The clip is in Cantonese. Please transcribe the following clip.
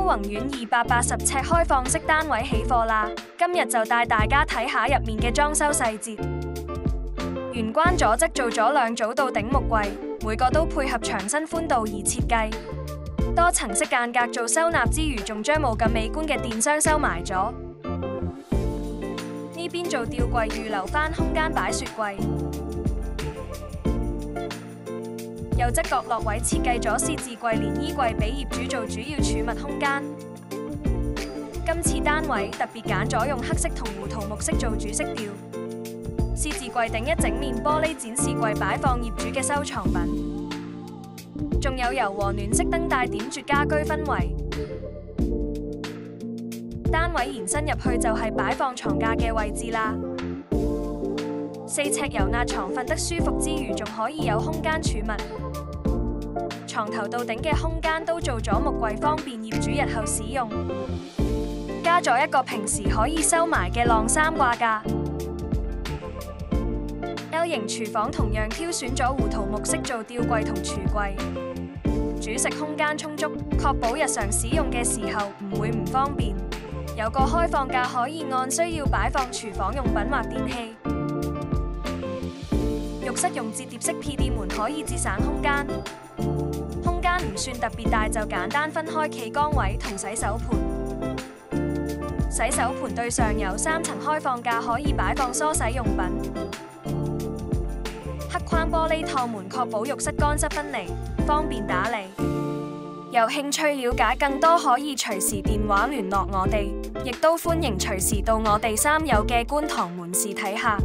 宏苑280尺開放式單位起貨啦！今日就帶大家睇下入面嘅裝修細節。玄關左側做咗2組到頂木櫃，每個都配合牆身寬度而設計。多層式間隔做收納之餘，仲將冇咁美觀嘅電箱收埋咗。呢邊做吊櫃，預留返空間擺雪櫃。右側角落位設計咗獅字櫃連衣櫃，俾業主做主要儲物空間。今次單位特別揀咗用黑色同胡桃木色做主色調。獅字櫃頂一整面玻璃展示櫃，擺放業主嘅收藏品。仲有柔和暖色燈帶點綴家居氛圍。單位延伸入去就係擺放床架嘅位置啦。4尺油壓床瞓得舒服之餘，仲可以有空間儲物。床頭到頂嘅空間都做咗木櫃，方便業主日後使用。加咗一個平時可以收埋嘅晾衫掛架。L 型廚房同樣挑選咗胡桃木色做吊櫃同櫥櫃。煮食空間充足，確保日常使用嘅時候唔會唔方便。有個開放架可以按需要擺放廚房用品或電器。浴室用摺疊式屁墊門可以節省空間。空間唔算特別大，就簡單分開企缸位同洗手盆。洗手盆對上有3層開放架，可以擺放梳洗用品。黑框玻璃趟門確保浴室乾濕分離，方便打理。有興趣了解更多，可以隨時電話聯絡我哋，亦都歡迎隨時到我哋3有嘅觀塘門市睇下。